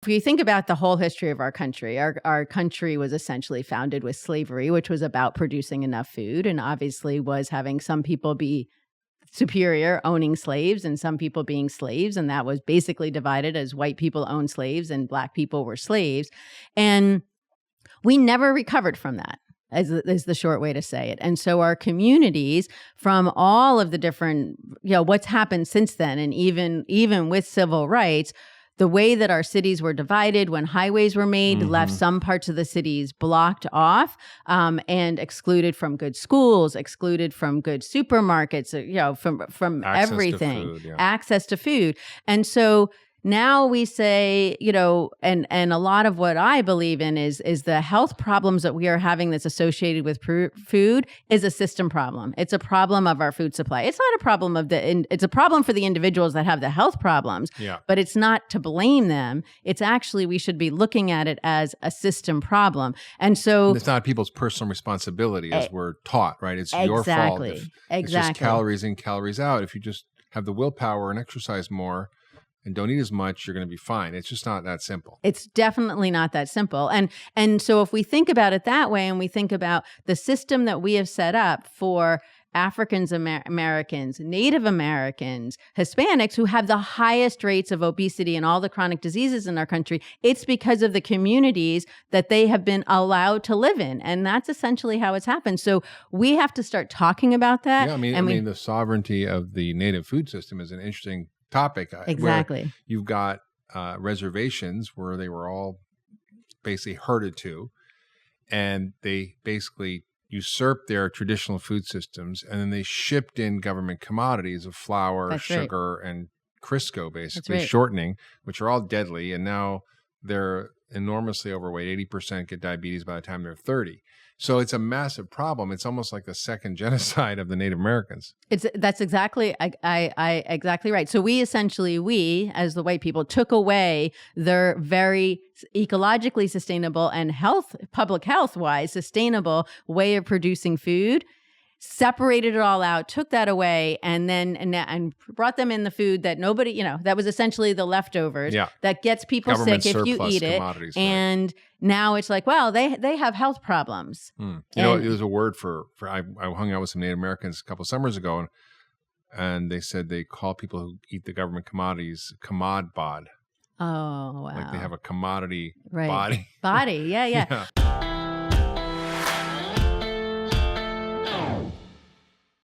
if you think about the whole history of our country was essentially founded with slavery, which was about producing enough food, and obviously was having some people be superior owning slaves and some people being slaves. And that was basically divided as white people owned slaves and Black people were slaves. And we never recovered from that. Is the short way to say it. And so our communities, from all of the different, what's happened since then, and even with civil rights, the way that our cities were divided when highways were made left some parts of the cities blocked off and excluded from good schools, excluded from good supermarkets, from Access everything, to food, access to food. And so now we say, and a lot of what I believe in is the health problems that we are having that's associated with food is a system problem. It's a problem of our food supply. It's not a problem it's a problem for the individuals that have the health problems, but it's not to blame them. It's actually, we should be looking at it as a system problem. And so it's not people's personal responsibility as we're taught, right? It's your fault. It's just calories in, calories out. If you just have the willpower and exercise more, and don't eat as much, you're going to be fine. It's just not that simple. It's definitely not that simple. And so if we think about it that way, and we think about the system that we have set up for Africans Americans, Native Americans, Hispanics, who have the highest rates of obesity and all the chronic diseases in our country, it's because of the communities that they have been allowed to live in. And that's essentially how it's happened. So we have to start talking about that. Yeah, I mean, the sovereignty of the native food system is an interesting topic. Exactly. You've got reservations where they were all basically herded to, and they basically usurped their traditional food systems, and then they shipped in government commodities of flour, sugar, and Crisco, basically shortening, which are all deadly, and now they're enormously overweight. 80% get diabetes by the time they're 30. So it's a massive problem. It's almost like the second genocide of the Native Americans. That's exactly exactly right. So we as the white people took away their very ecologically sustainable and public health wise sustainable way of producing food, separated it all out, took that away, and brought them in the food that nobody, that was essentially the leftovers that gets people Government sick if you eat it. And now it's like, well, they have health problems. There's a word for I hung out with some Native Americans a couple of summers ago, and they said they call people who eat the government commodities commod bod. Oh, wow. Like they have a commodity body. Yeah.